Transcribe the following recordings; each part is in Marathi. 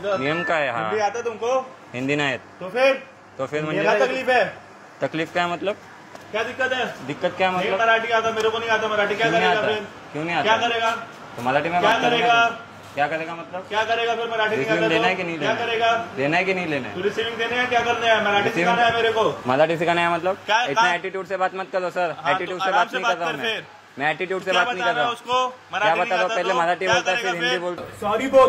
नियम का है? हाँ, हिंदी आता तुमको? हिंदी नहीं है तो फिर मुझे क्या तकलीफ है? तकलीफ क्या मतलब? क्या दिक्कत है? दिक्कत क्या मतलब? मराठी आता, मेरे को नहीं आता मराठी। क्या करेगा फिर? क्यों नहीं आता? क्या करेगा? तो मराठी में क्या करेगा? क्या करेगा मतलब? क्या करेगा फिर? मराठी नहीं आता लेना है कि नहीं क्या करेगा? लेना है कि नहीं लेना है? रिसीविंग देने हैं, क्या करना है? मराठी सिखाना है मेरे को। मराठी सिखाना है मतलब? क्या? इतना एटीट्यूड से बात मत करो सर। एटीट्यूड से बात नहीं कर रहा हूँ मैं एटीट्यूड से बात नहीं कर रहा हूँ। उसको क्या बता रहा हूँ? पहले मराठी बोलता है फिर हिंदी बोलता। सॉरी बोल,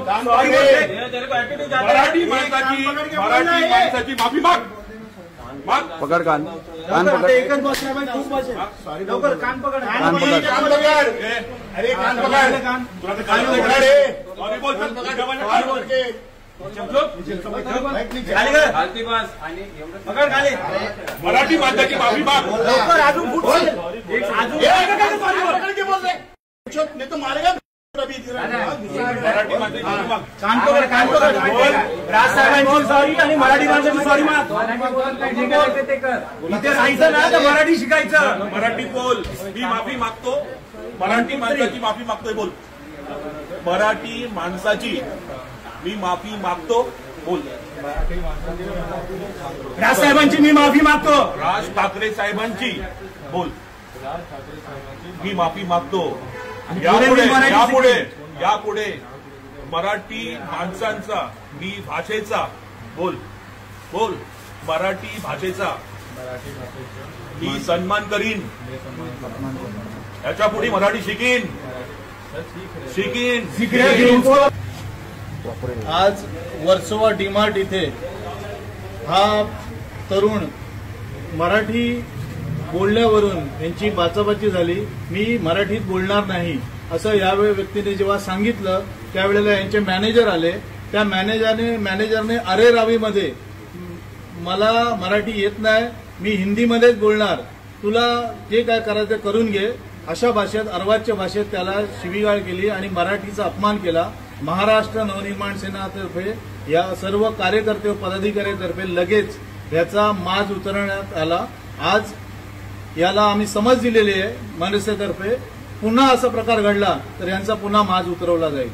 मराठी माणसाची माफी माग। पकड़ कान पकड़, एकच भाषा आहे, खूप भाषा आहे। लवकर कान पकड, कान पकड। अरे कान पकड, तुला तर कान पकड रे। सॉरी बोल, कान बोल के पकड खाली। मराठी माणसाची माफी माग लवकर। अजून पुढे पकड के बोल रे, नहीं तो मारेगा। मराठी माणसाची माफी माग, कान पकड, कान पकड बोल। राज साहेबांची सॉरी आणि मराठी माणसाची सॉरी माग। इथे राहायचं ना तर मराठी शिकायचं। मराठी बोल, मी माफी मागतो। मराठी माणसाची माफी मागतोय बोल। मराठी माणसाची मी माफी मागतो बोल। राज साहेबांची मी माफी मागतो। राज ठाकरे साहेबांची बोल, मी माफी मागतो। यापुढे मराठी माणसांचा, मी भाषेचा बोल बोल, मराठी भाषेचा मी सन्मान करीन। याच्या पुढे मराठी शिकीन। आज वर्सोवा डीमार्ट इथे हा तरुण मराठी बोलण्यावरून यांची बाचाबाची झाली। मी मराठीत बोलणार नाही असं यावेळी व्यक्तीने जेव्हा सांगितलं त्यावेळेला यांचे मॅनेजर आले। त्या मॅनेजरने अरे रावीमध्ये मला मराठी येत नाही, मी हिंदीमध्येच बोलणार, तुला जे काय करायचं करून घे अशा भाषेत, अर्वाच्य भाषेत त्याला शिवीगाळ केली आणि मराठीचा अपमान केला। महाराष्ट्र नवनिर्माण सेनातर्फे या सर्व कार्यकर्ते व पदाधिकाऱ्यांतर्फे लगेच याचा माज उतरवण्यात आला। आज याला आम्ही समज दिलेली आहे मनसेतर्फे, पुन्हा असा प्रकार घडला तर यांचा पुन्हा माज उतरवला जाईल।